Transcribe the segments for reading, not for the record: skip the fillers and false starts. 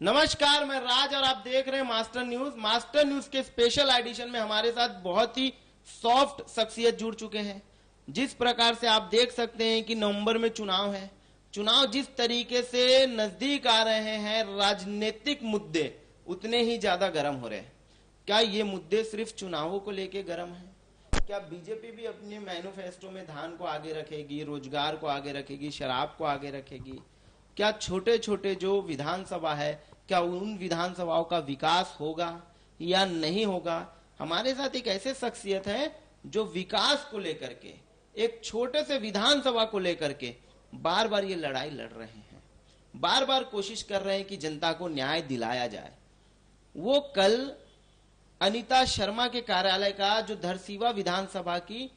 नमस्कार, मैं राज और आप देख रहे हैं मास्टर न्यूज। मास्टर न्यूज के स्पेशल एडिशन में हमारे साथ बहुत ही सॉफ्ट शख्सियत जुड़ चुके हैं। जिस प्रकार से आप देख सकते हैं कि नवंबर में चुनाव है, चुनाव जिस तरीके से नजदीक आ रहे हैं, राजनीतिक मुद्दे उतने ही ज्यादा गर्म हो रहे हैं। क्या ये मुद्दे सिर्फ चुनावों को लेके गर्म है? क्या बीजेपी भी अपने मैनिफेस्टो में धान को आगे रखेगी, रोजगार को आगे रखेगी, शराब को आगे रखेगी? क्या छोटे छोटे जो विधानसभा है, क्या उन विधानसभाओं का विकास होगा या नहीं होगा? हमारे साथ एक ऐसे शख्सियत है जो विकास को लेकर के, एक छोटे से विधानसभा को लेकर के बार बार ये लड़ाई लड़ रहे हैं, बार बार कोशिश कर रहे हैं कि जनता को न्याय दिलाया जाए। वो कल अनीता शर्मा के कार्यालय का, जो धरसीवा विधानसभा की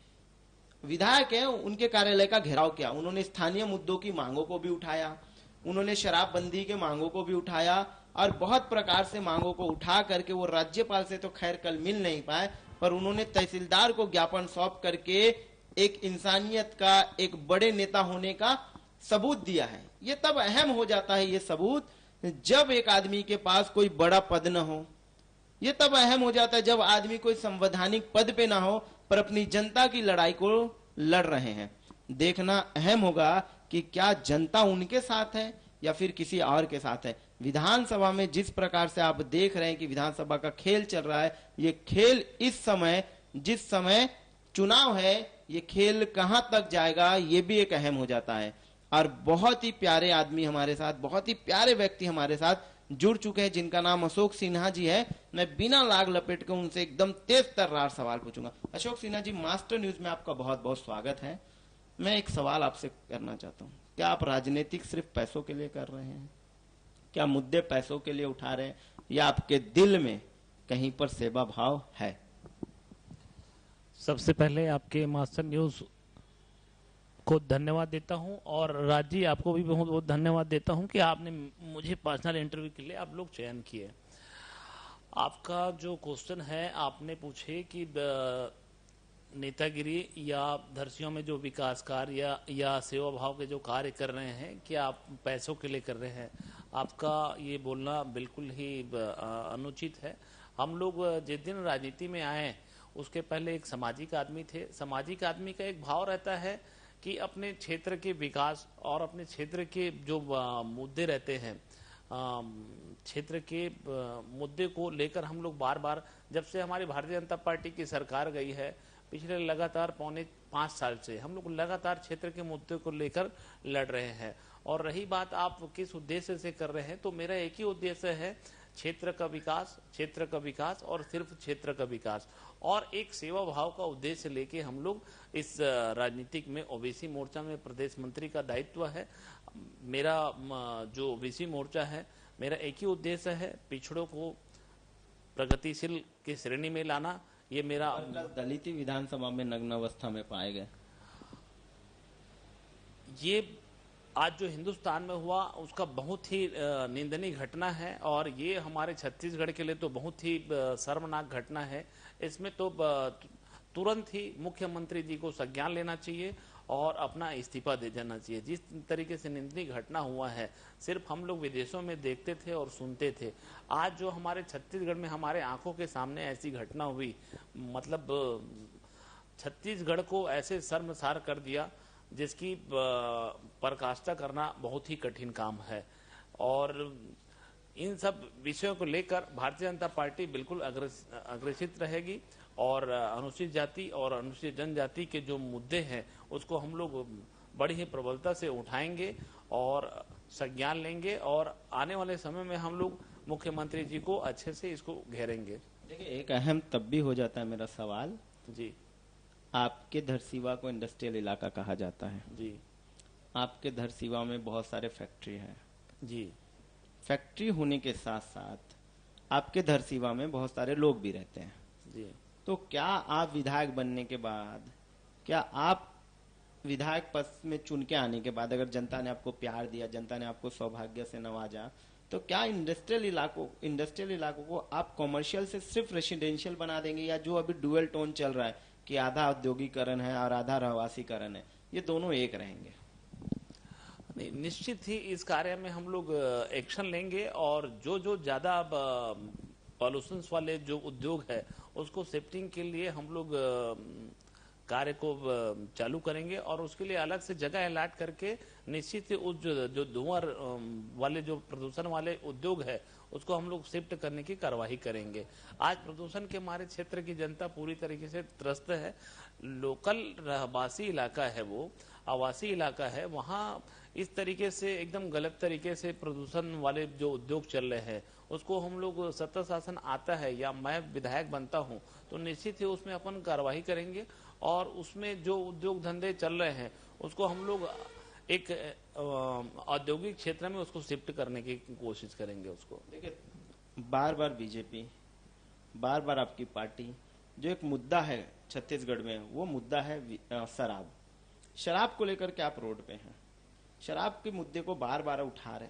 विधायक है, उनके कार्यालय का घेराव किया। उन्होंने स्थानीय मुद्दों की मांगों को भी उठाया, उन्होंने शराबबंदी के मांगों को भी उठाया और बहुत प्रकार से मांगों को उठा करके वो राज्यपाल से तो खैर कल मिल नहीं पाए, पर उन्होंने तहसीलदार को ज्ञापन सौंप करके एक इंसानियत का, एक बड़े नेता होने का सबूत दिया है। ये तब अहम हो जाता है ये सबूत जब एक आदमी के पास कोई बड़ा पद न हो। ये तब अहम हो जाता है जब आदमी कोई संवैधानिक पद पे ना हो पर अपनी जनता की लड़ाई को लड़ रहे हैं। देखना अहम होगा कि क्या जनता उनके साथ है या फिर किसी और के साथ है। विधानसभा में जिस प्रकार से आप देख रहे हैं कि विधानसभा का खेल चल रहा है, ये खेल इस समय, जिस समय चुनाव है, ये खेल कहां तक जाएगा ये भी एक अहम हो जाता है। और बहुत ही प्यारे आदमी हमारे साथ, बहुत ही प्यारे व्यक्ति हमारे साथ जुड़ चुके हैं जिनका नाम अशोक सिन्हा जी है। मैं बिना लाग लपेट के उनसे एकदम तेज तर्रार सवाल पूछूंगा। अशोक सिन्हा जी, मास्टर न्यूज में आपका बहुत बहुत स्वागत है। मैं एक सवाल आपसे करना चाहता हूँ, क्या आप राजनीतिक सिर्फ पैसों के लिए कर रहे हैं? क्या मुद्दे पैसों के लिए उठा रहे हैं या आपके दिल में कहीं पर सेवा भाव है? सबसे पहले आपके मास्टर न्यूज को धन्यवाद देता हूं और राज जी आपको भी बहुत बहुत धन्यवाद देता हूं कि आपने मुझे पर्सनल इंटरव्यू के लिए आप लोग चयन किए। आपका जो क्वेश्चन है, आपने पूछे कि नेतागिरी या धरसियों में जो विकास कार्य या सेवा भाव के जो कार्य कर रहे हैं, क्या आप पैसों के लिए कर रहे हैं? आपका ये बोलना बिल्कुल ही अनुचित है। हम लोग जिस दिन राजनीति में आए उसके पहले एक सामाजिक आदमी थे। सामाजिक आदमी का एक भाव रहता है कि अपने क्षेत्र के विकास और अपने क्षेत्र के जो मुद्दे रहते हैं, क्षेत्र के मुद्दे को लेकर हम लोग बार बार, जब से हमारी भारतीय जनता पार्टी की सरकार गई है, पिछले लगातार 4.5 साल से हम लोग लगातार क्षेत्र के मुद्दे को लेकर लड़ रहे हैं। और रही बात आप किस उद्देश्य से कर रहे हैं, तो मेरा एक ही उद्देश्य है, क्षेत्र का विकास, क्षेत्र का विकास और सिर्फ क्षेत्र का विकास, और एक सेवा भाव का उद्देश्य लेके हम लोग इस राजनीतिक में ओबीसी मोर्चा में प्रदेश मंत्री का दायित्व है। मेरा जो ओबीसी मोर्चा है, मेरा एक ही उद्देश्य है, पिछड़ों को प्रगतिशील की श्रेणी में लाना। ये मेरा दलित विधानसभा में नग्न अवस्था में पाए गए, ये आज जो हिंदुस्तान में हुआ उसका बहुत ही निंदनीय घटना है और ये हमारे छत्तीसगढ़ के लिए तो बहुत ही शर्मनाक घटना है। इसमें तो तुरंत ही मुख्यमंत्री जी को संज्ञान लेना चाहिए और अपना इस्तीफा दे देना चाहिए। जिस तरीके से निंदनीय घटना हुआ है, सिर्फ हम लोग विदेशों में देखते थे और सुनते थे। आज जो हमारे छत्तीसगढ़ में हमारे आंखों के सामने ऐसी घटना हुई, मतलब छत्तीसगढ़ को ऐसे शर्मसार कर दिया जिसकी पराकाष्ठा करना बहुत ही कठिन काम है। और इन सब विषयों को लेकर भारतीय जनता पार्टी बिल्कुल अग्रेसित रहेगी और अनुसूचित जाति और अनुसूचित जनजाति के जो मुद्दे हैं उसको हम लोग बड़ी ही प्रबलता से उठाएंगे और संज्ञान लेंगे और आने वाले समय में हम लोग मुख्यमंत्री जी को अच्छे से इसको घेरेंगे। देखिए, एक अहम तब भी हो जाता है मेरा सवाल जी, आपके धरसीवा को इंडस्ट्रियल इलाका कहा जाता है जी, आपके धरसीवा में बहुत सारे फैक्ट्री हैं जी, फैक्ट्री होने के साथ साथ आपके धरसीवा में बहुत सारे लोग भी रहते हैं जी। तो क्या आप विधायक बनने के बाद, क्या आप विधायक पद में चुन के आने के बाद, अगर जनता ने आपको प्यार दिया, जनता ने आपको सौभाग्य से नवाजा, तो क्या इंडस्ट्रियल इलाकों को आप कॉमर्शियल से सिर्फ रेसिडेंशियल बना देंगे, या जो अभी डुअल टोन चल रहा है कि आधा औद्योगिकरण है और आधा रहवासीकरण है, ये दोनों एक रहेंगे? नहीं, निश्चित ही इस कार्य में हम लोग एक्शन लेंगे और जो जो ज्यादा पॉल्यूशन वाले जो उद्योग है उसको शिफ्टिंग के लिए हम लोग कार्य को चालू करेंगे और उसके लिए अलग से जगह अलॉट करके निश्चित ही उस जो धुआं वाले जो प्रदूषण वाले उद्योग है उसको हम लोग शिफ्ट करने की कार्यवाही करेंगे। आज प्रदूषण के हमारे क्षेत्र की जनता पूरी तरीके से त्रस्त है। लोकल रहवासी इलाका है, वो आवासीय इलाका है, वहाँ इस तरीके से एकदम गलत तरीके से प्रदूषण वाले जो उद्योग चल रहे हैं उसको हम लोग सत्ता शासन आता है या मैं विधायक बनता हूं तो निश्चित ही उसमें अपन कार्रवाई करेंगे और उसमें जो उद्योग धंधे चल रहे हैं उसको हम लोग एक औद्योगिक क्षेत्र में उसको शिफ्ट करने की कोशिश करेंगे। उसको देखिए, बार बार बीजेपी, बार बार आपकी पार्टी, जो एक मुद्दा है छत्तीसगढ़ में वो मुद्दा है शराब। शराब को लेकर के आप रोड पे हैं, शराब के मुद्दे को बार बार उठा रहे।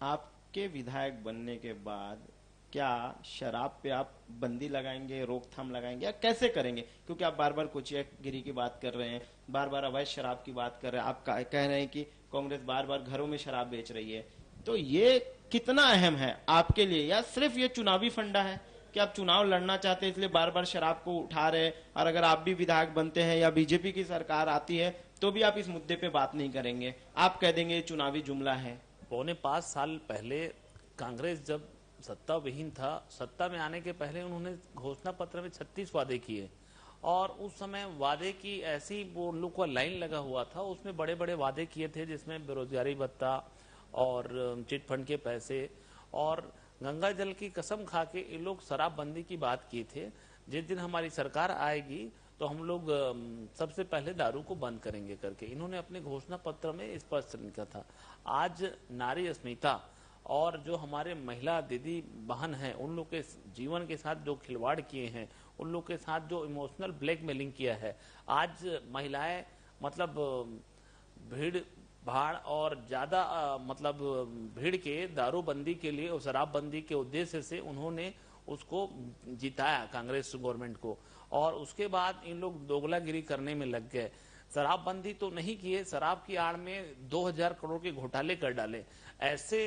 आपके विधायक बनने के बाद क्या शराब पे आप बंदी लगाएंगे, रोकथाम लगाएंगे या कैसे करेंगे? क्योंकि आप बार बार कोचियागिरी की बात कर रहे हैं, बार बार अवैध शराब की बात कर रहे हैं, आप कह रहे हैं कि कांग्रेस बार बार घरों में शराब बेच रही है। तो ये कितना अहम है आपके लिए, या सिर्फ ये चुनावी फंडा है कि आप चुनाव लड़ना चाहते हैं इसलिए बार बार शराब को उठा रहे हैं, और अगर आप भी विधायक बनते हैं या बीजेपी की सरकार आती है तो भी आप इस मुद्दे पे बात नहीं करेंगे, आप कह देंगे चुनावी जुमला है? 4.25 साल पहले कांग्रेस जब सत्ता विहीन था, सत्ता में आने के पहले उन्होंने घोषणा पत्र में 36 वादे किए और उस समय वादे की ऐसी वो लोग का लाइन लगा हुआ था। उसमें बड़े बड़े वादे किए थे जिसमें बेरोजगारी भत्ता और चिट फंड के पैसे और गंगा जल की कसम खा के ये लोग शराबबंदी की बात किए थे। जिस दिन हमारी सरकार आएगी तो हम लोग सबसे पहले दारू को बंद करेंगे करके इन्होंने अपने घोषणा पत्र में स्पष्ट लिखा था। आज नारी अस्मिता और जो हमारे महिला दीदी बहन हैं उन लोग के जीवन के साथ जो खिलवाड़ किए हैं, उन लोग के साथ जो इमोशनल ब्लैकमेलिंग किया है, आज महिलाएं मतलब भीड़ भाड़ और ज्यादा मतलब भीड़ के दारूबंदी के लिए और शराबबंदी के उद्देश्य से उन्होंने उसको जिताया कांग्रेस गवर्नमेंट को, और उसके बाद इन लोग दोगलागिरी करने में लग गए। शराबबंदी तो नहीं किए, शराब की आड़ में 2000 करोड़ के घोटाले कर डाले। ऐसे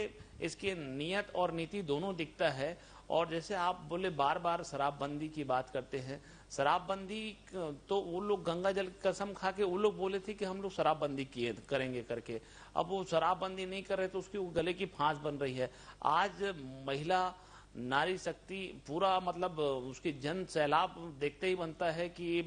इसकी नियत और नीति दोनों दिखता है। और जैसे आप बोले बार बार शराबबंदी की बात करते हैं, शराबबंदी तो वो लोग गंगा जल की कसम खा के वो लोग बोले थे कि हम लोग शराबबंदी किए करेंगे करके, अब वो शराबबंदी नहीं कर रहे तो उसकी गले की फांस बन रही है। आज महिला नारी शक्ति पूरा मतलब उसकी जन सैलाब देखते ही बनता है कि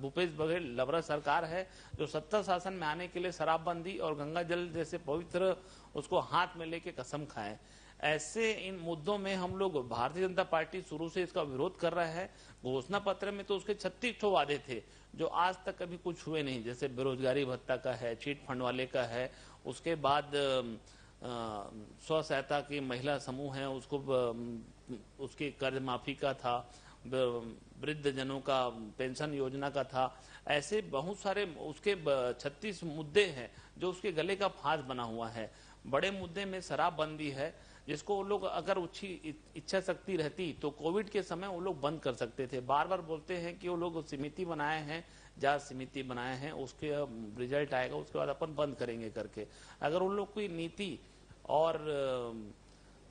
भूपेश बघेल लवरा सरकार है जो सत्ता शासन में आने के लिए शराबबंदी और गंगा जल जैसे पवित्र उसको हाथ में लेके कसम खाए। ऐसे इन मुद्दों में हम लोग भारतीय जनता पार्टी शुरू से इसका विरोध कर रहा है। घोषणा पत्र में तो उसके 36 वादे थे जो आज तक कभी कुछ हुए नहीं, जैसे बेरोजगारी भत्ता का है, चिट फंड वाले का है, उसके बाद स्व सहायता की महिला समूह है उसको उसकी कर्ज माफी का था, वृद्ध जनों का पेंशन योजना का था। ऐसे बहुत सारे उसके 36 मुद्दे हैं जो उसके गले का फांस बना हुआ है। बड़े मुद्दे में शराबबंदी है जिसको वो लोग अगर अच्छी इच्छा शक्ति रहती तो कोविड के समय वो लोग बंद कर सकते थे। बार बार बोलते हैं कि वो लोग समिति बनाए हैं, जांच समिति बनाए हैं, उसके रिजल्ट आएगा उसके बाद अपन बंद करेंगे करके। अगर उन लोग की नीति और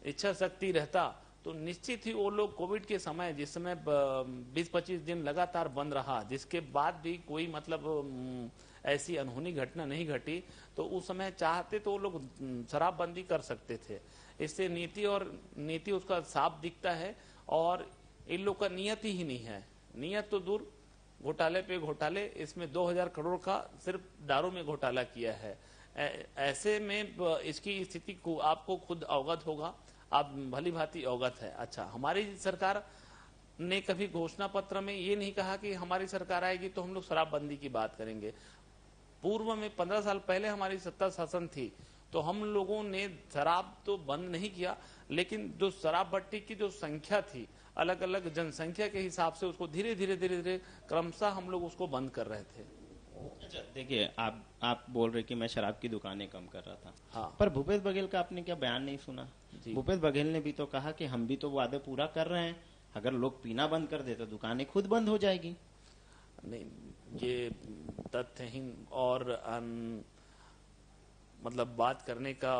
इच्छा शक्ति रहता तो निश्चित ही वो लोग कोविड के समय जिस समय 20-25 दिन लगातार बंद रहा, जिसके बाद भी कोई मतलब ऐसी अनहोनी घटना नहीं घटी, तो उस समय चाहते तो वो लोग शराबबंदी कर सकते थे। इससे नीति उसका साफ दिखता है और इन लोग का नियत ही नहीं है। नियत तो दूर, घोटाले पे घोटाले, इसमें 2000 करोड़ का सिर्फ दारू में घोटाला किया है। ऐसे में इसकी स्थिति को आपको खुद अवगत होगा, आप भली भांति अवगत है। अच्छा, हमारी सरकार ने कभी घोषणा पत्र में ये नहीं कहा कि हमारी सरकार आएगी तो हम लोग शराबबंदी की बात करेंगे। पूर्व में 15 साल पहले हमारी सत्ता शासन थी तो हम लोगों ने शराब तो बंद नहीं किया, लेकिन जो शराब भट्टी की जो संख्या थी अलग अलग जनसंख्या के हिसाब से उसको धीरे धीरे क्रमशः हम लोग उसको बंद कर रहे थे। अच्छा, देखिए आप बोल रहे कि मैं शराब की दुकानें कम कर रहा था। हाँ। पर भूपेश बघेल का आपने क्या बयान नहीं सुना? भूपेश बघेल ने भी तो कहा कि हम भी तो वादे पूरा कर रहे हैं, अगर लोग पीना बंद कर दे तो दुकानें खुद बंद हो जाएगी। नहीं, ये तथ्यहीन और मतलब बात करने का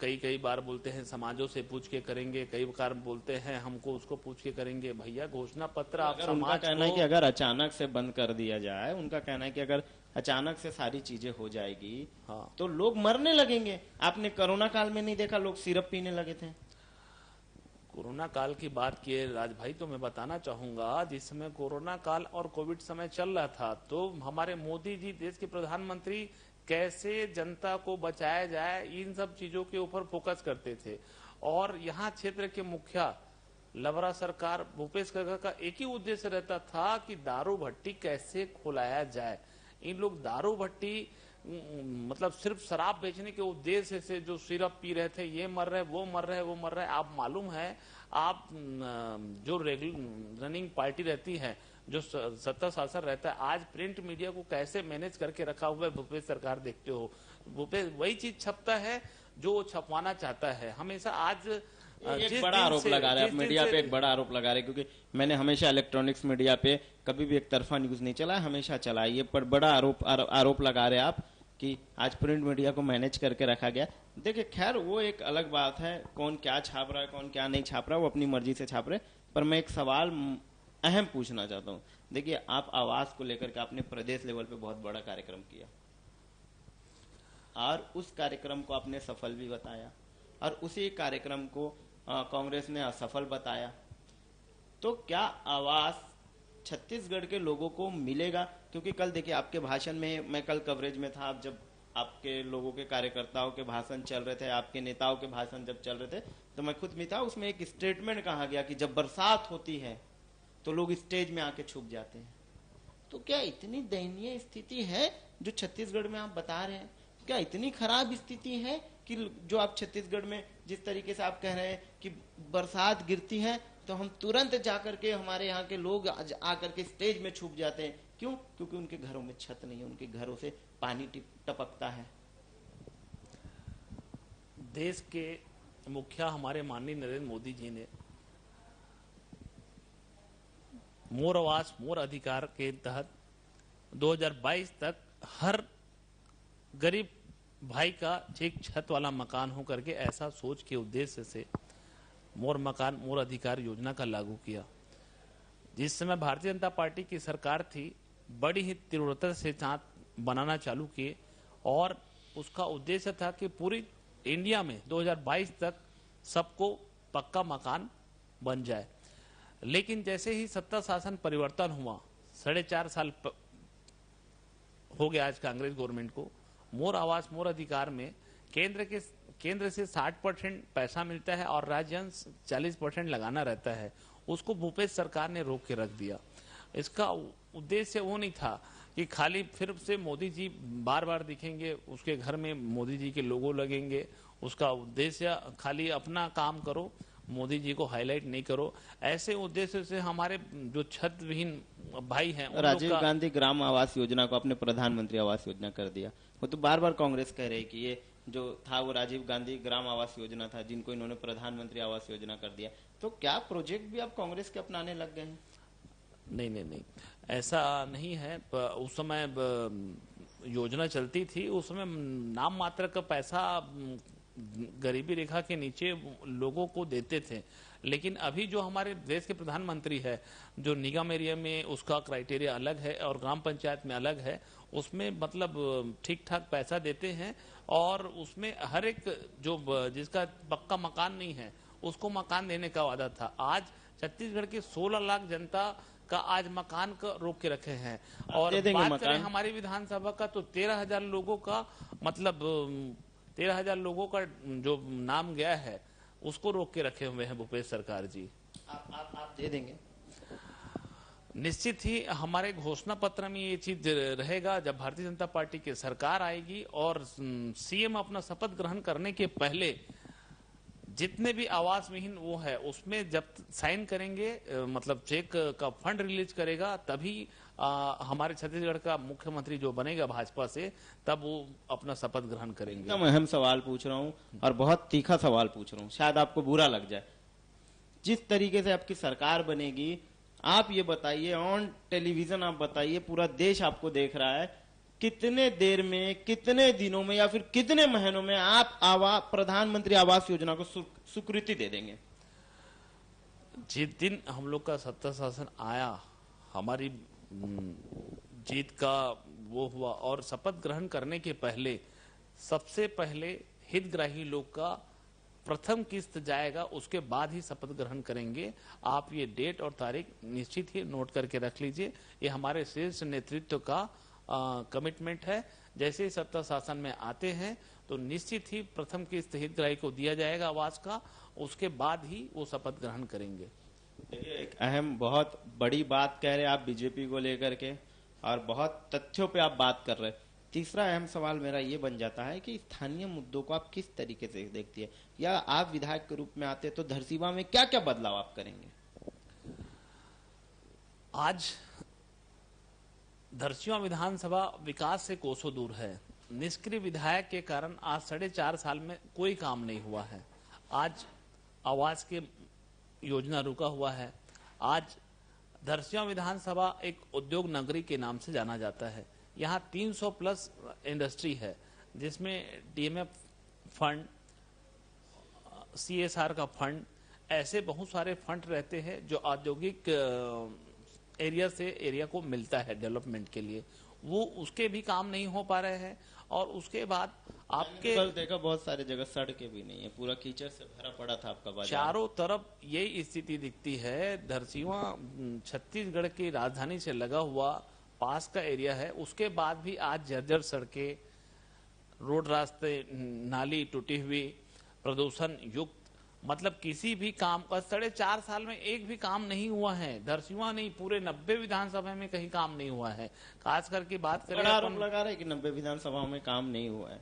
कई बार बोलते हैं समाजों से पूछ के करेंगे, कई बार बोलते हैं हमको उसको पूछ के करेंगे। भैया घोषणा पत्र आप अगर उनका समाज कहना है को, कि अगर अचानक से बंद कर दिया जाए, उनका कहना है कि अगर अचानक से सारी चीजें हो जाएगी हाँ, तो लोग मरने लगेंगे। आपने कोरोना काल में नहीं देखा लोग सिरप पीने लगे थे? कोरोना काल की बात किए राज भाई, तो मैं बताना चाहूंगा जिस समय कोरोना काल और कोविड समय चल रहा था तो हमारे मोदी जी देश के प्रधानमंत्री कैसे जनता को बचाया जाए इन सब चीजों के ऊपर फोकस करते थे। और यहाँ क्षेत्र के मुखिया लवरा सरकार भूपेश खग्गर का एक ही उद्देश्य रहता था कि दारू भट्टी कैसे खुलाया जाए। इन लोग दारू भट्टी मतलब सिर्फ शराब बेचने के उद्देश्य से जो सिरप पी रहे थे, ये मर रहे, वो मर रहे, वो मर रहे। आप मालूम है, आप जो रनिंग पार्टी रहती है, जो सत्ता शासन रहता है, आज प्रिंट मीडिया को कैसे मैनेज करके रखा हुआ है भूपेश सरकार, देखते हो भूपेश वही चीज छपता है जो वो छपवाना चाहता है हमेशा। आज एक बड़ा आरोप लगा रहे हैं मीडिया पे, एक बड़ा आरोप लगा रहे हैं, क्योंकि मैंने हमेशा इलेक्ट्रॉनिक्स मीडिया पे कभी भी एक तरफा न्यूज नहीं चला, हमेशा चला। ये पर बड़ा आरोप लगा रहे हैं आप कि आज प्रिंट मीडिया को मैनेज करके रखा गया। देखिए खैर वो एक अलग बात है, कौन क्या छाप रहा है कौन क्या नहीं छाप रहा है वो अपनी मर्जी से छाप रहे। पर मैं एक सवाल अहम पूछना चाहता हूँ। देखिए आप आवास को लेकर के आपने प्रदेश लेवल पे बहुत बड़ा कार्यक्रम किया और उस कार्यक्रम को आपने सफल भी बताया और उसी कार्यक्रम को कांग्रेस ने असफल बताया। तो क्या आवास छत्तीसगढ़ के लोगों को मिलेगा? क्योंकि कल देखिए आपके भाषण में, मैं कल कवरेज में था, आप जब आपके लोगों के कार्यकर्ताओं के भाषण चल रहे थे, आपके नेताओं के भाषण जब चल रहे थे, तो मैं खुद भी था। उसमें एक स्टेटमेंट कहा गया कि जब बरसात होती है तो लोग स्टेज में आके छुप जाते हैं। तो क्या इतनी दयनीय स्थिति है जो छत्तीसगढ़ में आप बता रहे हैं? क्या इतनी खराब स्थिति है कि जो आप छत्तीसगढ़ में जिस तरीके से आप कह रहे हैं कि बरसात गिरती है तो हम तुरंत जाकर के, हमारे यहाँ के लोग आकर के स्टेज में छुप जाते हैं? क्यों? क्योंकि उनके घरों में छत नहीं है, उनके घरों से पानी टपकता है। देश के मुखिया हमारे माननीय नरेंद्र मोदी जी ने मोर आवास मोर अधिकार के तहत 2022 तक हर गरीब भाई का एक छत वाला मकान हो करके, ऐसा सोच के उद्देश्य से मोर मकान मोर अधिकार योजना का लागू किया। जिस समय भारतीय जनता पार्टी की सरकार थी, बड़ी ही तीव्रता से साथ बनाना चालू किए और उसका उद्देश्य था कि पूरी इंडिया में 2022 तक सबको पक्का मकान बन जाए। लेकिन जैसे ही सत्ता शासन परिवर्तन हुआ, 4.5 साल हो गया आज कांग्रेस गवर्नमेंट को, मोर आवास मोर अधिकार में केंद्र से 60% पैसा मिलता है और राज्य 40% लगाना रहता है। उसको भूपेश सरकार ने रोक के रख दिया। इसका उद्देश्य वो नहीं था कि खाली फिर से मोदी जी बार बार दिखेंगे, उसके घर में मोदी जी के लोगो लगेंगे। उसका उद्देश्य खाली अपना काम करो, मोदी जी को हाईलाइट नहीं करो। ऐसे उद्देश्य से हमारे जो छत विहीन भाई हैं, राजीव गांधी ग्राम आवास योजना को आपने प्रधानमंत्री आवास योजना कर दिया। वो तो बार बार कांग्रेस कह रही कि ये जो था वो राजीव गांधी ग्राम आवास योजना था, जिनको इन्होंने प्रधानमंत्री आवास योजना कर दिया। तो क्या प्रोजेक्ट भी आप कांग्रेस के अपनाने लग गए हैं? नहीं, ऐसा नहीं है। उस समय योजना चलती थी, उस समय नाम मात्र का पैसा गरीबी रेखा के नीचे लोगों को देते थे। लेकिन अभी जो हमारे देश के प्रधानमंत्री है, जो निगम एरिया में उसका क्राइटेरिया अलग है और ग्राम पंचायत में अलग है, उसमें मतलब ठीक ठाक पैसा देते हैं और उसमें हर एक जो जिसका पक्का मकान नहीं है उसको मकान देने का वादा था। आज छत्तीसगढ़ के 16 लाख जनता का आज मकान का रोक के रखे हैं। और बात करें हमारी विधानसभा का तो 13,000 लोगों का मतलब 13,000 लोगों का जो नाम गया है उसको रोक के रखे हुए हैं भूपेश सरकार जी। आप दे देंगे? निश्चित ही हमारे घोषणा पत्र में ये चीज रहेगा। जब भारतीय जनता पार्टी की सरकार आएगी और सीएम अपना शपथ ग्रहण करने के पहले जितने भी आवास विहीन वो है उसमें जब साइन करेंगे, मतलब चेक का फंड रिलीज करेगा, तभी हमारे छत्तीसगढ़ का मुख्यमंत्री जो बनेगा भाजपा से, तब वो अपना शपथ ग्रहण करेंगे। एकदम अहम सवाल पूछ रहा हूँ और बहुत तीखा सवाल पूछ रहा हूँ, शायद आपको बुरा लग जाए। जिस तरीके से आपकी सरकार बनेगी, आप ये बताइए, ऑन टेलीविजन आप बताइए, पूरा देश आपको देख रहा है, कितने देर में, कितने दिनों में या फिर कितने महीनों में आप प्रधानमंत्री आवास योजना को स्वीकृति दे देंगे? जिस दिन हम लोग का सत्ता शासन आया, हमारी जीत का वो हुआ, और शपथ ग्रहण करने के पहले सबसे पहले हितग्राही लोग का प्रथम किस्त जाएगा, उसके बाद ही शपथ ग्रहण करेंगे। आप ये डेट और तारीख निश्चित ही नोट करके रख लीजिए। ये हमारे शीर्ष नेतृत्व का कमिटमेंट है। जैसे ही सत्ता शासन में आते हैं तो निश्चित ही प्रथम किस्त हितग्राही को दिया जाएगा आवास का, उसके बाद ही वो शपथ ग्रहण करेंगे। देखिए, एक अहम बहुत बड़ी बात कह रहे हैं आप बीजेपी को लेकर के, और बहुत तथ्यों पे आप बात कर रहे हैं। तीसरा अहम सवाल मेरा ये बन जाता है कि स्थानीय मुद्दों को आप किस तरीके से देखती है, या आप विधायक के रूप में आते तो धरसीवा में क्या क्या बदलाव आप करेंगे? आज धरसीवा विधानसभा विकास से कोसों दूर है। निष्क्रिय विधायक के कारण आज 4.5 साल में कोई काम नहीं हुआ है। आज आवास के योजना रुका हुआ है। आज धरसीवा विधानसभा एक उद्योग नगरी के नाम से जाना जाता है। यहाँ 300 प्लस इंडस्ट्री है, जिसमें डीएमएफ फंड, सीएसआर का फंड, ऐसे बहुत सारे फंड रहते हैं जो औद्योगिक एरिया से एरिया को मिलता है डेवलपमेंट के लिए। वो उसके भी काम नहीं हो पा रहे हैं। और उसके बाद आपके कल देखा बहुत सारी जगह सड़कें भी नहीं है, पूरा कीचड़ से भरा पड़ा था आपका बाजार। चारों तरफ यही स्थिति दिखती है। धरसीवा छत्तीसगढ़ की राजधानी से लगा हुआ पास का एरिया है, उसके बाद भी आज जर्जर सड़कें, रोड रास्ते, नाली टूटी हुई, प्रदूषण युक्त, मतलब किसी भी काम का 4.5 साल में एक भी काम नहीं हुआ है। धरसीवा नहीं, पूरे 90 विधानसभा में कहीं काम नहीं हुआ है। खास करके बात करें, आरोप लगा रहे कि 90 विधानसभाओं में काम नहीं हुआ है,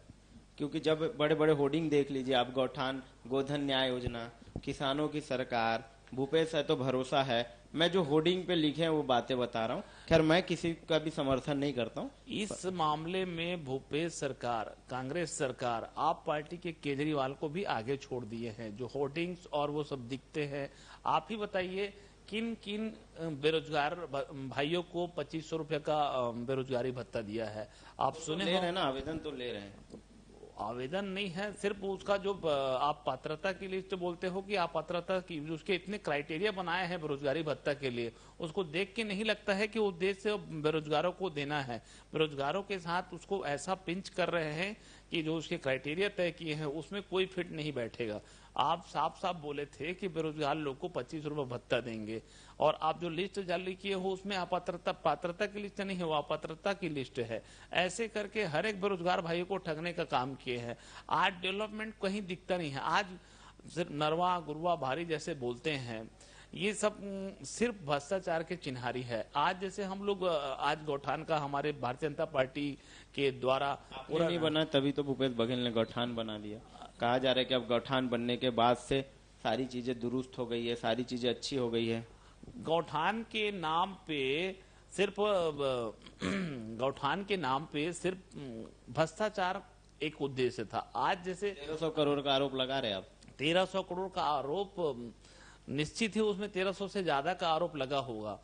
क्योंकि जब बड़े बड़े होर्डिंग देख लीजिए आप, गौठान गोधन न्याय योजना, किसानों की सरकार, भूपेश है तो भरोसा है, मैं जो होर्डिंग पे लिखे हैं वो बातें बता रहा हूँ। खैर, मैं किसी का भी समर्थन नहीं करता हूँ। इस मामले में भूपेश सरकार, कांग्रेस सरकार, आप पार्टी के केजरीवाल को भी आगे छोड़ दिए हैं। जो होर्डिंग्स और वो सब दिखते हैं, आप ही बताइए किन किन बेरोजगार भाइयों को 2500 रुपए का बेरोजगारी भत्ता दिया है? आप सुने ले रहे हैं ना, आवेदन तो ले रहे हैं। आवेदन नहीं है, सिर्फ उसका जो आप पात्रता की लिस्ट बोलते हो कि आप पात्रता की, उसके इतने क्राइटेरिया बनाए हैं बेरोजगारी भत्ता के लिए, उसको देख के नहीं लगता है कि उद्देश्य बेरोजगारों को देना है। बेरोजगारों के साथ उसको ऐसा पिंच कर रहे हैं कि जो उसके क्राइटेरिया तय किए हैं उसमें कोई फिट नहीं बैठेगा। आप साफ साफ बोले थे कि बेरोजगार लोग को 25 रुपए भत्ता देंगे, और आप जो लिस्ट जारी किए हो उसमें पात्रता की लिस्ट नहीं है, वो अपात्रता की लिस्ट है। ऐसे करके हर एक बेरोजगार भाइयों को ठगने का काम किए हैं। आज डेवलपमेंट कहीं दिखता नहीं है। आज सिर्फ नरवा गुरुआ भारी जैसे बोलते हैं, ये सब सिर्फ भ्रष्टाचार के चिन्हारी है। आज जैसे हम लोग आज गौठान का हमारे भारतीय जनता पार्टी के द्वारा पूरा नहीं बना, तभी तो भूपेश बघेल ने गौठान बना दिया। कहा जा रहा है कि अब गौठान बनने के बाद से सारी चीजें दुरुस्त हो गई है, सारी चीजें अच्छी हो गई है। गौठान के नाम पे सिर्फ गौठान के नाम पे सिर्फ भ्रष्टाचार एक उद्देश्य था। आज जैसे 1300 करोड़ का आरोप लगा रहे आप। 1300 करोड़ का आरोप निश्चित ही उसमें 1300 से ज्यादा का आरोप लगा होगा।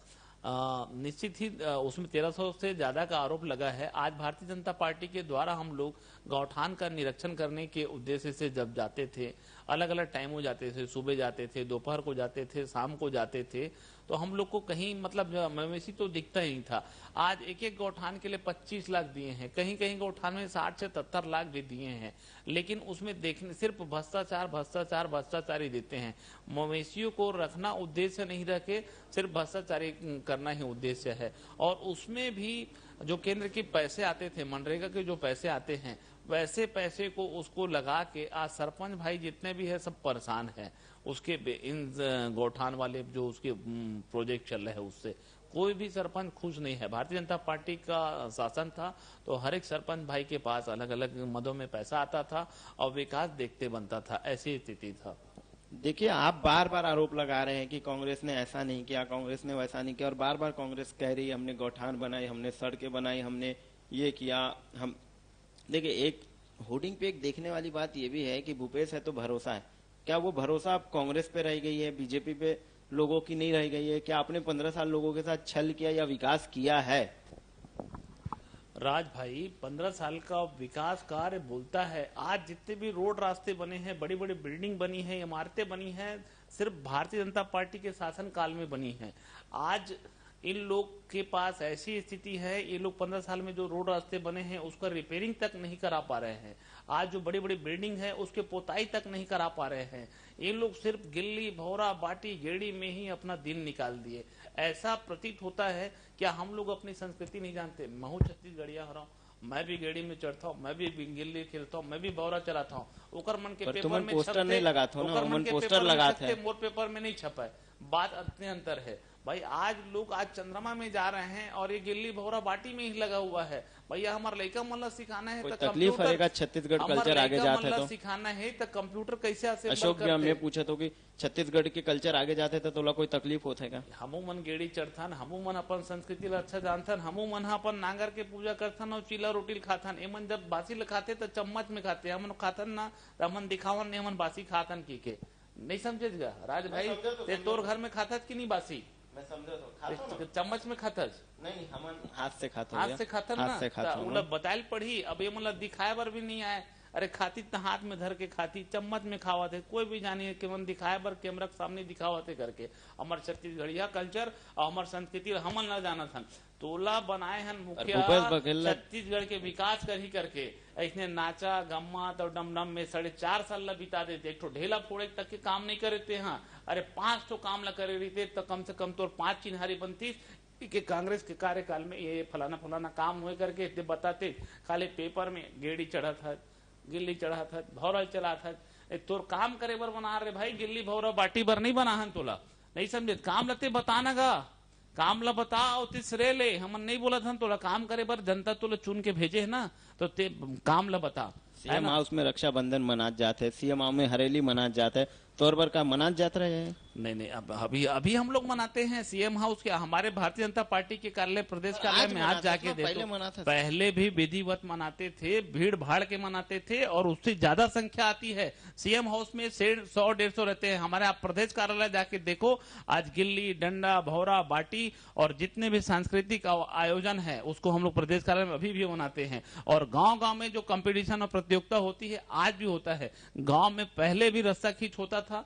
निश्चित ही उसमें 1300 से ज्यादा का आरोप लगा है। आज भारतीय जनता पार्टी के द्वारा हम लोग गौठान का निरीक्षण करने के उद्देश्य से जब जाते थे, अलग अलग टाइमों जाते थे, सुबह जाते थे, दोपहर को जाते थे, शाम को जाते थे, तो हम लोग को कहीं मतलब मवेशी तो दिखता ही नहीं था। आज एक एक गौठान के लिए 25 लाख दिए हैं, कहीं कहीं गौठान में 60 से 73 लाख भी दिए हैं, लेकिन उसमें देखने सिर्फ भ्रष्टाचार भ्रष्टाचार भ्रष्टाचार ही देते हैं। मवेशियों को रखना उद्देश्य नहीं रखे, सिर्फ भ्रष्टाचारी करना ही उद्देश्य है। और उसमें भी जो केंद्र के पैसे आते थे, मनरेगा के जो पैसे आते हैं, वैसे पैसे को उसको लगा के आज सरपंच भाई जितने भी है सब परेशान है। उसके इन गौठान वाले जो उसके प्रोजेक्ट चल रहे हैं उससे कोई भी सरपंच खुश नहीं है। भारतीय जनता पार्टी का शासन था तो हर एक सरपंच भाई के पास अलग अलग मदों में पैसा आता था और विकास देखते बनता था, ऐसी स्थिति था। देखिए, आप बार बार आरोप लगा रहे हैं कि कांग्रेस ने ऐसा नहीं किया, कांग्रेस ने वैसा नहीं किया, और बार बार कांग्रेस कह रही है हमने गौठान बनाई, हमने सड़कें बनाई, हमने ये किया। हम देखिए, एक होर्डिंग पे एक देखने वाली बात ये भी है कि भूपेश है तो भरोसा है। क्या वो भरोसा अब कांग्रेस पे रह गई है, बीजेपी पे लोगों की नहीं रह गई है? क्या आपने 15 साल लोगों के साथ छल किया या विकास किया है? राज भाई 15 साल का विकास कार्य बोलता है। आज जितने भी रोड रास्ते बने हैं, बड़ी बड़ी बिल्डिंग बनी है, इमारतें बनी हैं, सिर्फ भारतीय जनता पार्टी के शासन काल में बनी है। आज इन लोग के पास ऐसी स्थिति है, ये लोग 15 साल में जो रोड रास्ते बने हैं उसका रिपेयरिंग तक नहीं करा पा रहे हैं। आज जो बड़ी बड़ी बिल्डिंग है उसके पोताई तक नहीं करा पा रहे हैं। ये लोग सिर्फ गिल्ली भौरा बाटी गेड़ी में ही अपना दिन निकाल दिए। ऐसा प्रतीत होता है क्या हम लोग अपनी संस्कृति नहीं जानते। मैं हूँ छत्तीसगढ़िया हो रहा हूँ, मैं भी गेड़ी में चढ़ता हूँ, मैं भी गिल्ली खेलता हूँ, मैं भी भौरा चलाता हूँ। ओकर मन के पेपर में पोस्टर नहीं लगा था ना, मन पोस्टर लगाते हैं, मोर पेपर में नहीं छपा है। बात इतने अंतर है भाई। आज लोग आज चंद्रमा में जा रहे हैं और ये गिल्ली भौरा बाटी में ही लगा हुआ है। भैया हमारा लड़का मतलब सिखाना है तो तकलीफ रहेगा, छत्तीसगढ़ कल्चर आगे जाते तो सिखाना है तो कंप्यूटर कैसे असेंबल अशोक जी हमें पूछा तो कि छत्तीसगढ़ के कल्चर आगे जाते थे तो कोई तकलीफ होता है। हमू मन गेड़ी चढ़थन, हमू मन अपन संस्कृति ला अच्छा जानथन, हमू मन अपन नांगर के पूजा करथन और चीला रोटी खाथन। एमन जब बासी खाते तो चम्मच में खाते, हमन खाथन ना हमन दिखावन नहीं, हमन बासी खाथन की नहीं समझेगा राज भाई। ते तोर घर में खाथत की नहीं बासी? मैं समझो तो खाता हूं। चम्मच में खाथस नहीं, हम हाथ से खाता हाथ से खातर ना मतलब बताइल पढ़ी। अब ये मतलब दिखाए बर भी नहीं आए। अरे खाती तो हाथ में धर के खाती, चम्मच में खावा थे। कोई भी जानी कि मन दिखाए बर कैमरा के सामने दिखावा थे करके। हमार छत्तीसगढ़िया कल्चर और हमार संस्कृति हमन ना जाना था। तोला बनाए हैं मुखिया छत्तीसगढ़ के विकास कर ही करके ऐसने नाचा गम्मत और डमडम में 4.5 साल ला बिता देते। एक तो ढेला फोड़े तक के काम नहीं करे थे। हाँ अरे 5 तो काम ला करे रही तो कम से कम तो 5 चिन्हारी बनती कि कांग्रेस के कार्यकाल में ये फलाना फलाना काम हुए करके इतने बताते। खाली पेपर में गेड़ी चढ़ा था, गिल्ली चढ़ा था, भौरा चला था। तोर काम करे बर बना रहे भाई, गिल्ली भौरा बाटी बर नहीं बना हन। तोला नहीं समझे, काम लते बताना गा, काम ला बताओ तीसरे ले। हम नहीं बोला था तोला काम करे बर जनता तोला चुन के भेजे है ना, तो ते काम ला बता। सीएम हाउस में रक्षाबंधन मनात जाते, सीएम हाउस में हरेली मनात जाते, तौर पर का मनात जात रहे हैं? नहीं, अब अभी हम लोग मनाते हैं सीएम हाउस के। हमारे भारतीय जनता पार्टी के कार्यालय प्रदेश कार्यालय में आज जाके देखो, पहले भी विधिवत मनाते थे, भीड़ भाड़ के मनाते थे और उससे ज्यादा संख्या आती है। सीएम हाउस में 100-150 रहते हैं। हमारे आप प्रदेश कार्यालय जाके देखो, आज गिल्ली डंडा भौरा बाटी और जितने भी सांस्कृतिक आयोजन है उसको हम लोग प्रदेश कार्यालय में अभी भी मनाते हैं। और गाँव गाँव में जो कंपटीशन और प्रतियोगिता होती है आज भी होता है। गाँव में पहले भी रस्सा खींच होता था,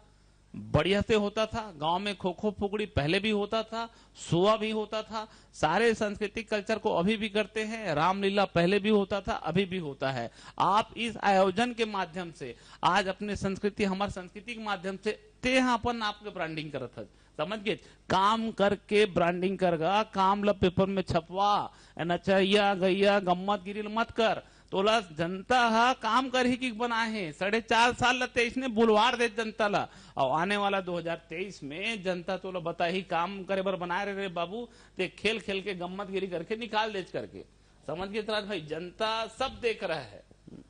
बढ़िया से होता था। गांव में खो खो फुगड़ी पहले भी होता था, सुआ भी होता था। सारे सांस्कृतिक कल्चर को अभी भी करते हैं। रामलीला पहले भी होता था, अभी भी होता है। आप इस आयोजन के माध्यम से आज अपने संस्कृति, हमारे संस्कृति के माध्यम से ते अपन आपके ब्रांडिंग करत है। समझ गए, काम करके ब्रांडिंग करगा, काम ला पेपर में छपवा, नचैया गैया गम्मत गिरी मत कर। तोला जनता हा काम कर ही की बना है। 4.5 साल लगते इसने बुलवार दे जनता ला। और आने वाला 2023 में जनता तोला बता ही काम करे बर बनाए रहे बाबू, ते खेल खेल के गम्मत गिरी करके निकाल दे करके। समझ गए तराज भाई, जनता सब देख रहा है।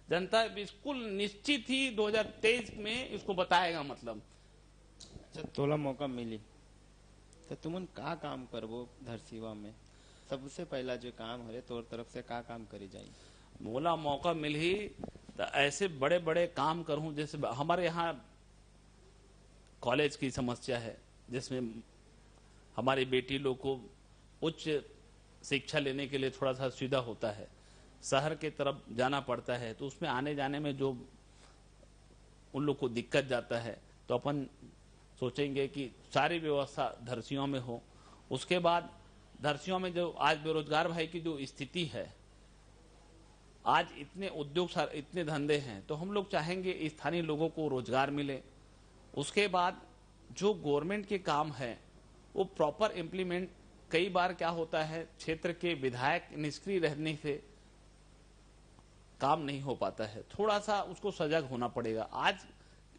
जनता बिल्कुल निश्चित ही 2023 में इसको बताएगा। मतलब अच्छा, तोला मौका मिली तो तुमन का काम करबो धरसीवा में? सबसे पहला जो काम है तोर तरफ से का काम करी जाए? बोला मौका मिल ही तो ऐसे बड़े बड़े काम करूं। जैसे हमारे यहाँ कॉलेज की समस्या है, जिसमें हमारी बेटी लोग को उच्च शिक्षा लेने के लिए थोड़ा सा सुविधा होता है, शहर के तरफ जाना पड़ता है, तो उसमें आने जाने में जो उन लोग को दिक्कत जाता है, तो अपन सोचेंगे कि सारी व्यवस्था धरसियों में हो। उसके बाद धरसियों में जो आज बेरोजगार भाई की जो स्थिति है, आज इतने उद्योग इतने धंधे हैं, तो हम लोग चाहेंगे स्थानीय लोगों को रोजगार मिले। उसके बाद जो गवर्नमेंट के काम है वो प्रॉपर इम्प्लीमेंट। कई बार क्या होता है, क्षेत्र के विधायक निष्क्रिय रहने से काम नहीं हो पाता है। थोड़ा सा उसको सजग होना पड़ेगा। आज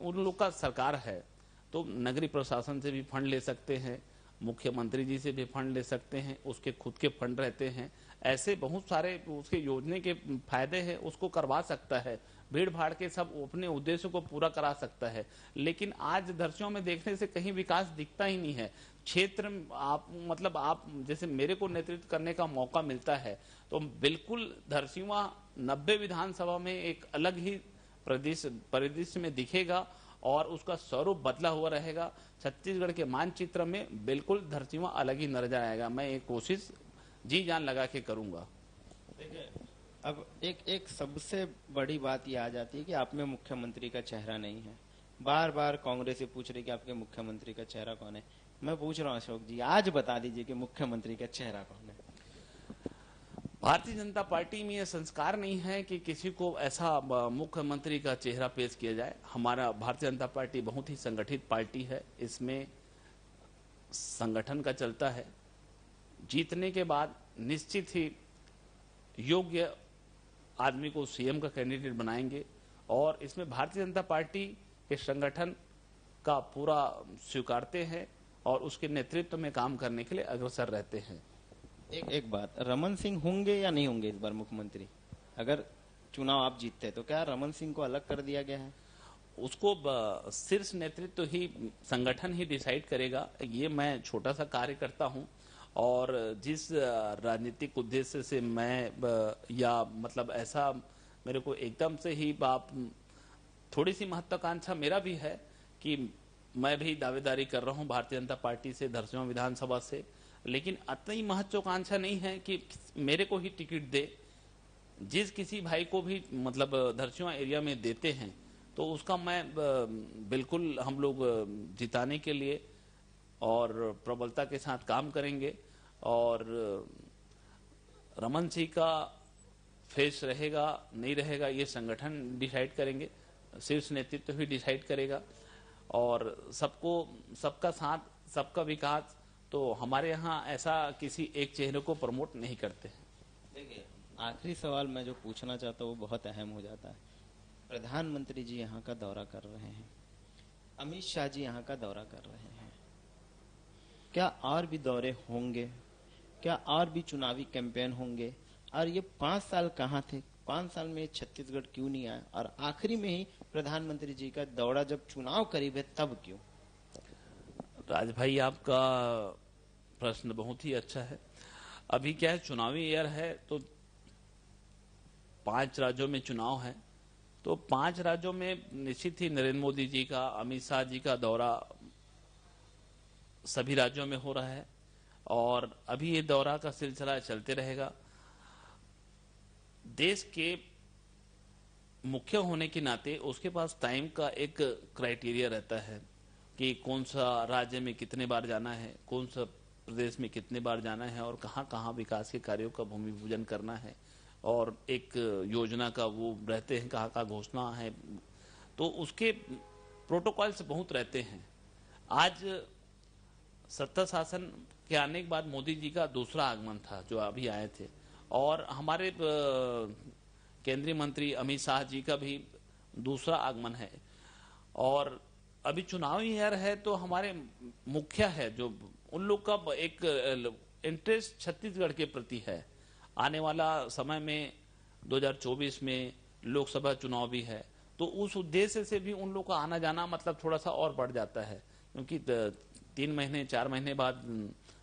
उन लोग का सरकार है तो नगरीय प्रशासन से भी फंड ले सकते हैं, मुख्यमंत्री जी से भी फंड ले सकते हैं, उसके खुद के फंड रहते हैं। ऐसे बहुत सारे उसके योजना के फायदे हैं, उसको करवा सकता है। भीड़ भाड़ के सब अपने उद्देश्य को पूरा करा सकता है। लेकिन आज धरसियों में देखने से कहीं विकास दिखता ही नहीं है। क्षेत्र आप जैसे मेरे को नेतृत्व करने का मौका मिलता है तो बिल्कुल धरसिवा 90 विधानसभा में एक अलग ही परिदृश्य में दिखेगा और उसका स्वरूप बदला हुआ रहेगा। छत्तीसगढ़ के मानचित्र में बिल्कुल धरसिवा अलग ही नजर आएगा। मैं एक कोशिश जी जान लगा के करूंगा। देखिए, अब एक सबसे बड़ी बात ये आ जाती है कि आप में मुख्यमंत्री का चेहरा नहीं है। बार बार कांग्रेस ये पूछ रही कि आपके मुख्यमंत्री का चेहरा कौन है। मैं पूछ रहा हूँ अशोक जी, आज बता दीजिए कि मुख्यमंत्री का चेहरा कौन है। भारतीय जनता पार्टी में यह संस्कार नहीं है कि किसी को ऐसा मुख्यमंत्री का चेहरा पेश किया जाए। हमारा भारतीय जनता पार्टी बहुत ही संगठित पार्टी है, इसमें संगठन का चलता है। जीतने के बाद निश्चित ही योग्य आदमी को सीएम का कैंडिडेट बनाएंगे और इसमें भारतीय जनता पार्टी के संगठन का पूरा स्वीकारते हैं और उसके नेतृत्व में काम करने के लिए अग्रसर रहते हैं। एक बात, रमन सिंह होंगे या नहीं होंगे इस बार मुख्यमंत्री? अगर चुनाव आप जीतते हैं तो क्या रमन सिंह को अलग कर दिया गया है? उसको शीर्ष नेतृत्व ही, संगठन ही डिसाइड करेगा। ये मैं छोटा सा कार्य करता हूं और जिस राजनीतिक उद्देश्य से मैं या मतलब ऐसा मेरे को एकदम से ही थोड़ी सी महत्वाकांक्षा मेरा भी है कि मैं भी दावेदारी कर रहा हूं भारतीय जनता पार्टी से, धरसींवा विधानसभा से, लेकिन इतनी महत्वाकांक्षा नहीं है कि मेरे को ही टिकट दे। जिस किसी भाई को भी मतलब धरसींवा एरिया में देते हैं तो उसका मैं बिल्कुल हम लोग जिताने के लिए और प्रबलता के साथ काम करेंगे। और रमन सिंह का फेस रहेगा नहीं रहेगा ये संगठन डिसाइड करेंगे, शीर्ष नेतृत्व भी डिसाइड करेगा। और सबका साथ, सबका विकास, तो हमारे यहाँ ऐसा किसी एक चेहरे को प्रमोट नहीं करते हैं। देखिए, आखिरी सवाल मैं जो पूछना चाहता हूँ वो बहुत अहम हो जाता है। प्रधानमंत्री जी यहाँ का दौरा कर रहे हैं, अमित शाह जी यहाँ का दौरा कर रहे हैं, क्या और भी दौरे होंगे? क्या और भी चुनावी कैंपेन होंगे? और ये 5 साल कहाँ थे? 5 साल में छत्तीसगढ़ क्यों नहीं आया? और आखिरी में ही प्रधानमंत्री जी का दौरा जब चुनाव करीब है तब क्यों? राज भाई, आपका प्रश्न बहुत ही अच्छा है। अभी क्या है, चुनावी ईयर है तो 5 राज्यों में चुनाव है, तो 5 राज्यों में निश्चित ही नरेंद्र मोदी जी का, अमित शाह जी का दौरा सभी राज्यों में हो रहा है और अभी ये दौरा का सिलसिला चलते रहेगा। देश के मुख्य होने के नाते उसके पास टाइम का एक क्राइटेरिया रहता है कि कौन सा राज्य में कितने बार जाना है, कौन सा प्रदेश में कितने बार जाना है और कहां कहां विकास के कार्यों का भूमि पूजन करना है और एक योजना का वो रहते हैं, कहां घोषणा है, तो उसके प्रोटोकॉल्स बहुत रहते हैं। आज सत्ता शासन के आने के बाद मोदी जी का दूसरा आगमन था जो अभी आए थे और हमारे केंद्रीय मंत्री अमित शाह जी का भी दूसरा आगमन है और अभी चुनावी ईयर है तो हमारे मुखिया है जो उन लोग का एक इंटरेस्ट छत्तीसगढ़ के प्रति है। आने वाला समय में 2024 में लोकसभा चुनाव भी है तो उस उद्देश्य से भी उन लोग का आना जाना मतलब थोड़ा सा और बढ़ जाता है, क्योंकि 3 महीने 4 महीने बाद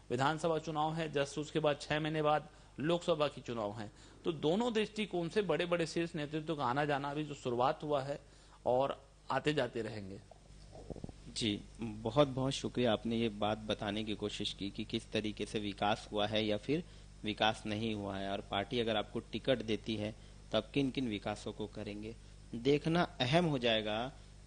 विधानसभा चुनाव है, जस्ट उसके बाद 6 महीने बाद लोकसभा की चुनाव है। तो दोनों दृष्टिकोण से बड़े बड़े शीर्ष नेतृत्व का आना जाना अभी जो शुरुआत हुआ है और आते जाते रहेंगे। जी, बहुत बहुत शुक्रिया, आपने ये बात बताने की कोशिश की कि किस तरीके से विकास हुआ है या फिर विकास नहीं हुआ है और पार्टी अगर आपको टिकट देती है तब किन किन विकासों को करेंगे। देखना अहम हो जाएगा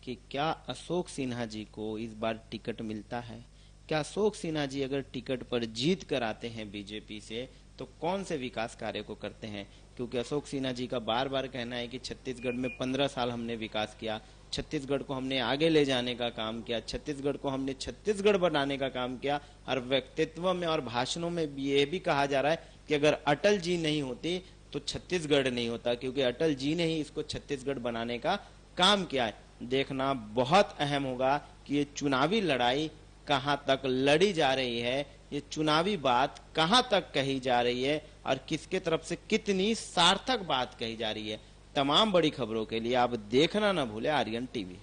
कि क्या अशोक सिन्हा जी को इस बार टिकट मिलता है। क्या अशोक सिन्हा जी अगर टिकट पर जीत कर आते हैं बीजेपी से तो कौन से विकास कार्य को करते हैं, क्योंकि अशोक सिन्हा जी का बार बार कहना है कि छत्तीसगढ़ में 15 साल हमने विकास किया, छत्तीसगढ़ को हमने आगे ले जाने का काम किया, छत्तीसगढ़ को हमने छत्तीसगढ़ बनाने का काम किया। और व्यक्तित्व में और भाषणों में ये भी कहा जा रहा है कि अगर अटल जी नहीं होते तो छत्तीसगढ़ नहीं होता, क्योंकि अटल जी ने ही इसको छत्तीसगढ़ बनाने का काम किया है। देखना बहुत अहम होगा कि ये चुनावी लड़ाई कहां तक लड़ी जा रही है, ये चुनावी बात कहां तक कही जा रही है और किसके तरफ से कितनी सार्थक बात कही जा रही है। तमाम बड़ी खबरों के लिए आप देखना ना भूले आर्यन टीवी।